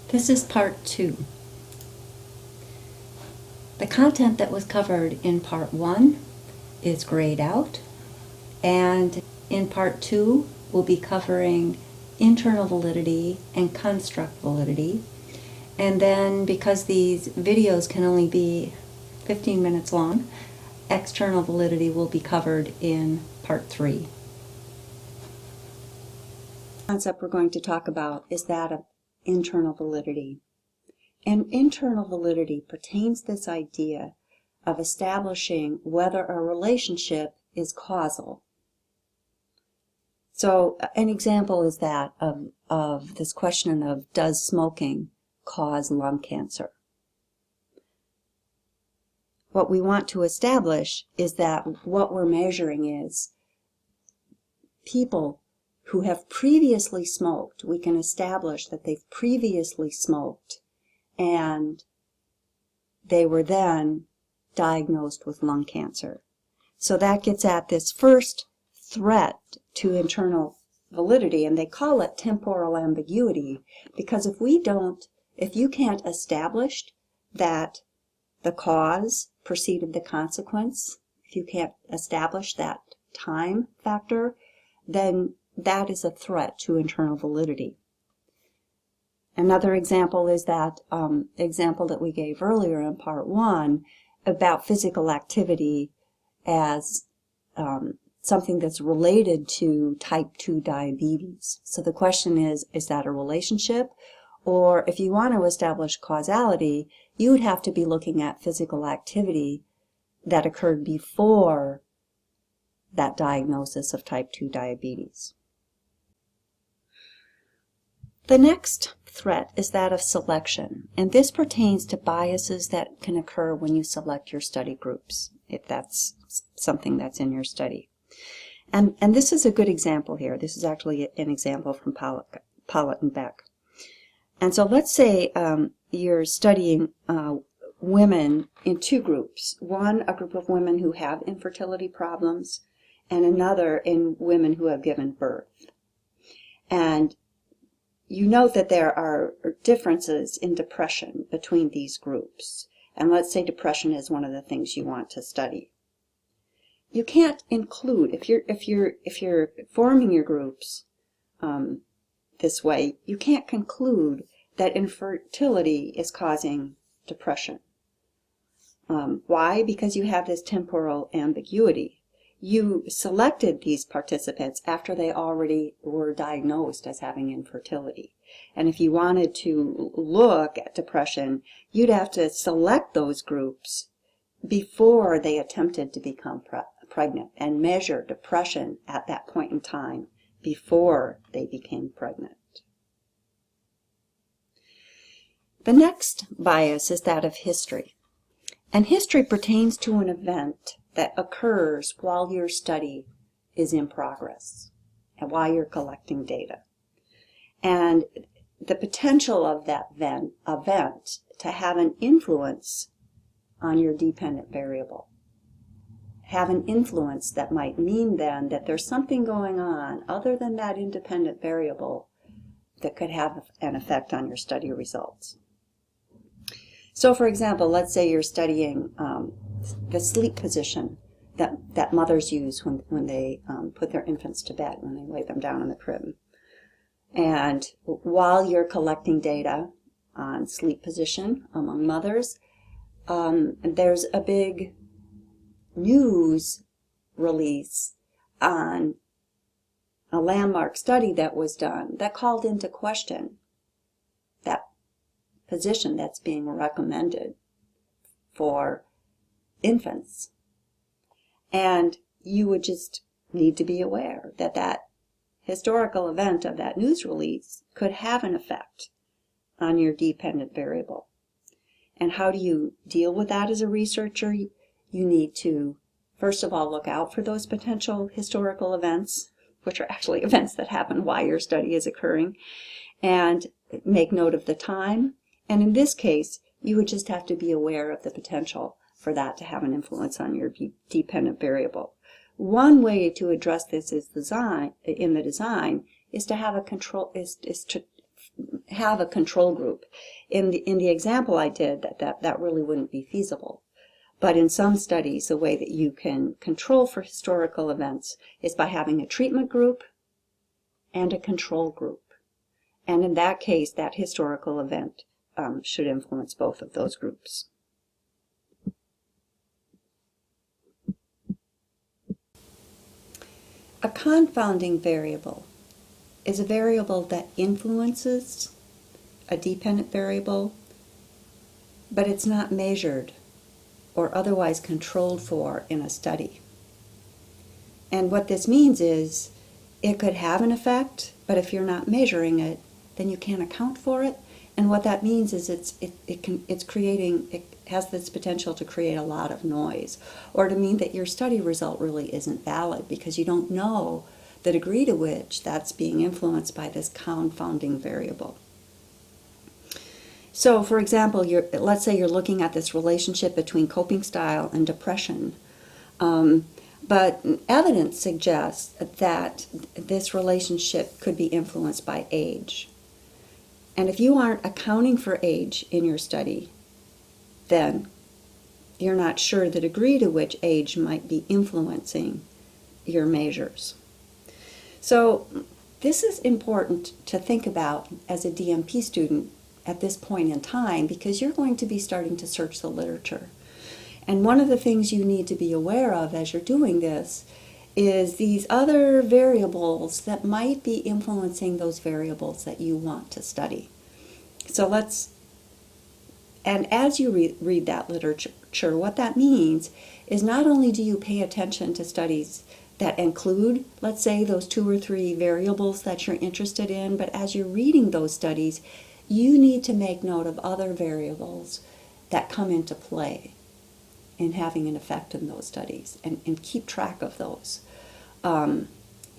This is part 2. The content that was covered in part 1 is grayed out, and in part 2 we'll be covering internal validity and construct validity. And then, because these videos can only be 15 minutes long, external validity will be covered in part 3. The concept we're going to talk about is that of internal validity. And internal validity pertains to this idea of establishing whether a relationship is causal. So an example is that of this question of, does smoking cause lung cancer? What we want to establish is that what we're measuring is people who have previously smoked. We can establish that they've previously smoked and they were then diagnosed with lung cancer. So that gets at this first threat to internal validity, and they call it temporal ambiguity, because if you can't establish that the cause preceded the consequence, if you can't establish that time factor, then that is a threat to internal validity. Another example is that example that we gave earlier in part 1 about physical activity as something that's related to type 2 diabetes. So the question is that a relationship? Or if you want to establish causality, you would have to be looking at physical activity that occurred before that diagnosis of type 2 diabetes. The next threat is that of selection, and this pertains to biases that can occur when you select your study groups, if that's something that's in your study. And this is a good example here. This is actually an example from Pollitt and Beck. And so let's say you're studying women in two groups. One, a group of women who have infertility problems, and another in women who have given birth. And you note that there are differences in depression between these groups. And let's say depression is one of the things you want to study. You can't include, if you're forming your groups this way, you can't conclude that infertility is causing depression. Why? Because you have this temporal ambiguity. You selected these participants after they already were diagnosed as having infertility. And if you wanted to look at depression, you'd have to select those groups before they attempted to become pregnant and measure depression at that point in time before they became pregnant. The next bias is that of history. And history pertains to an event that occurs while your study is in progress and while you're collecting data. And the potential of that event to have an influence on your dependent variable. Have an influence that might mean then that there's something going on other than that independent variable that could have an effect on your study results. So for example, let's say you're studying the sleep position that mothers use when they put their infants to bed, when they lay them down in the crib. And while you're collecting data on sleep position among mothers, there's a big news release on a landmark study that was done that called into question that position that's being recommended for infants. And you would just need to be aware that that historical event of that news release could have an effect on your dependent variable. And how do you deal with that as a researcher? You need to, first of all, look out for those potential historical events, which are actually events that happen while your study is occurring, and make note of the time. And in this case, you would just have to be aware of the potential for that to have an influence on your dependent variable. One way to address this is in the design is to have a control group. in the example I did, that really wouldn't be feasible. But in some studies, the way that you can control for historical events is by having a treatment group and a control group. And in that case, that historical event should influence both of those groups. A confounding variable is a variable that influences a dependent variable, but it's not measured or otherwise controlled for in a study. And what this means is it could have an effect, but if you're not measuring it, then you can't account for it. And what that means is it has this potential to create a lot of noise, or to mean that your study result really isn't valid because you don't know the degree to which that's being influenced by this confounding variable. So, for example, let's say you're looking at this relationship between coping style and depression. But evidence suggests that this relationship could be influenced by age. And if you aren't accounting for age in your study, then you're not sure the degree to which age might be influencing your measures. So this is important to think about as a DMP student at this point in time, because you're going to be starting to search the literature. And one of the things you need to be aware of as you're doing this is these other variables that might be influencing those variables that you want to study. So and as you read that literature, what that means is not only do you pay attention to studies that include, let's say, those 2 or 3 variables that you're interested in, but as you're reading those studies, you need to make note of other variables that come into play in having an effect in those studies, and keep track of those.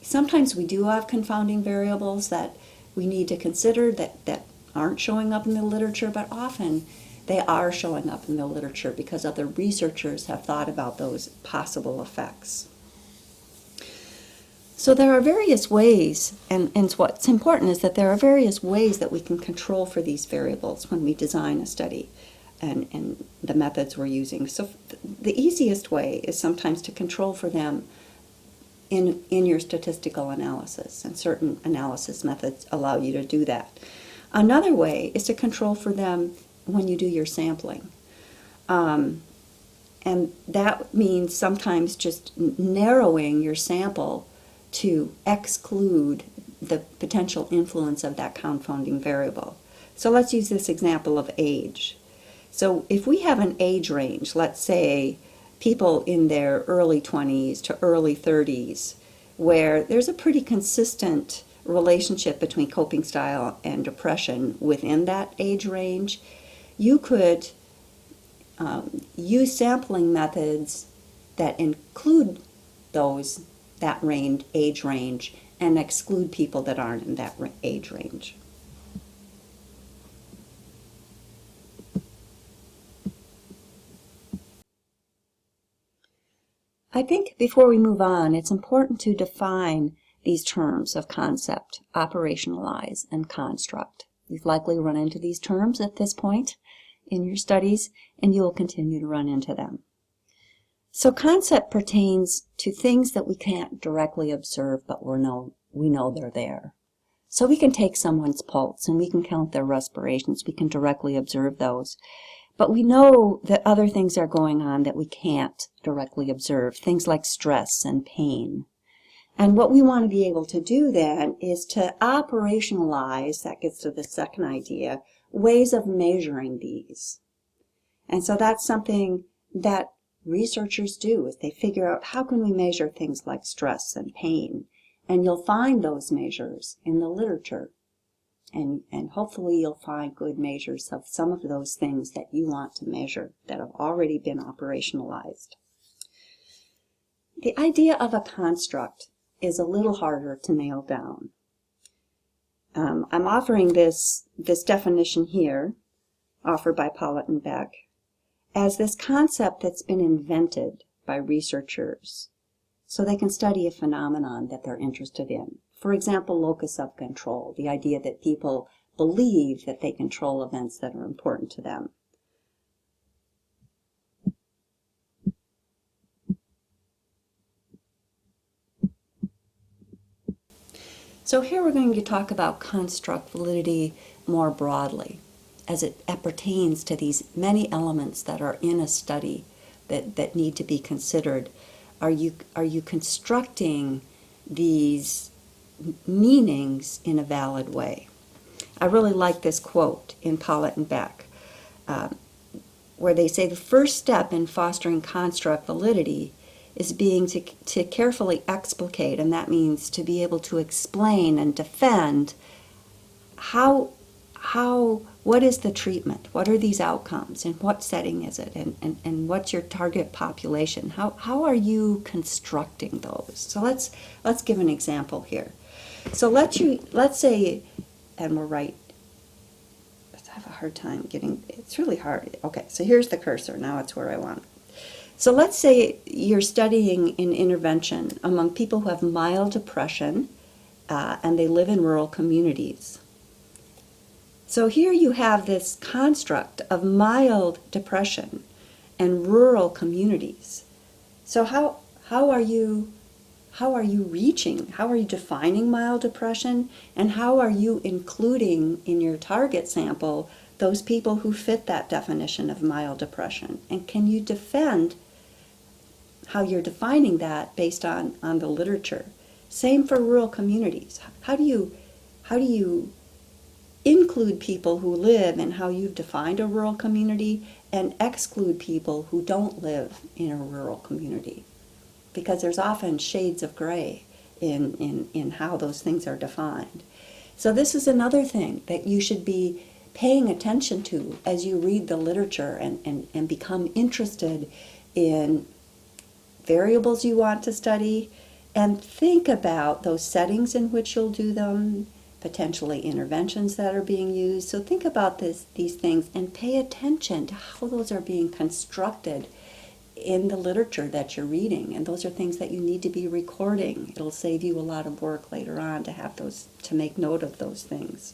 Sometimes we do have confounding variables that we need to consider that aren't showing up in the literature, but often they are showing up in the literature because other researchers have thought about those possible effects. So there are various ways, and what's important is that there are various ways that we can control for these variables when we design a study and the methods we're using. So the easiest way is sometimes to control for them in your statistical analysis, and certain analysis methods allow you to do that. Another way is to control for them when you do your sampling. And that means sometimes just narrowing your sample to exclude the potential influence of that confounding variable. So let's use this example of age. So if we have an age range, let's say people in their early 20s to early 30s, where there's a pretty consistent relationship between coping style and depression within that age range, you could use sampling methods that include that age range and exclude people that aren't in that age range. I think before we move on, it's important to define these terms of concept, operationalize, and construct. You've likely run into these terms at this point in your studies, and you will continue to run into them. So concept pertains to things that we can't directly observe, but we know they're there. So we can take someone's pulse and we can count their respirations. We can directly observe those. But we know that other things are going on that we can't directly observe, things like stress and pain. And what we want to be able to do then is to operationalize, that gets to the second idea, ways of measuring these. And so that's something that researchers do, is they figure out how can we measure things like stress and pain. And you'll find those measures in the literature. And hopefully you'll find good measures of some of those things that you want to measure that have already been operationalized. The idea of a construct is a little harder to nail down. I'm offering this definition here, offered by Pollitt and Beck, as this concept that's been invented by researchers so they can study a phenomenon that they're interested in. For example, locus of control, the idea that people believe that they control events that are important to them. So here we're going to talk about construct validity more broadly as it pertains to these many elements that are in a study that need to be considered. Are you constructing these meanings in a valid way? I really like this quote in Pollitt and Beck, where they say the first step in fostering construct validity is to carefully explicate, and that means to be able to explain and defend what is the treatment, what are these outcomes, in what setting is it, and what's your target population, how are you constructing those? So let's give an example here. So let's say, and we're right, I have a hard time getting, it's really hard. Okay, so here's the cursor, now it's where I want it. So let's say you're studying an intervention among people who have mild depression and they live in rural communities. So here you have this construct of mild depression and rural communities. So how are you defining mild depression, and how are you including in your target sample those people who fit that definition of mild depression? And can you defend how you're defining that based on the literature? Same for rural communities. How do you include people who live in how you've defined a rural community and exclude people who don't live in a rural community? Because there's often shades of gray in how those things are defined. So this is another thing that you should be paying attention to as you read the literature and become interested in variables you want to study, and think about those settings in which you'll do them, potentially interventions that are being used. So think about these things and pay attention to how those are being constructed in the literature that you're reading. And those are things that you need to be recording. It'll save you a lot of work later on to have those, to make note of those things.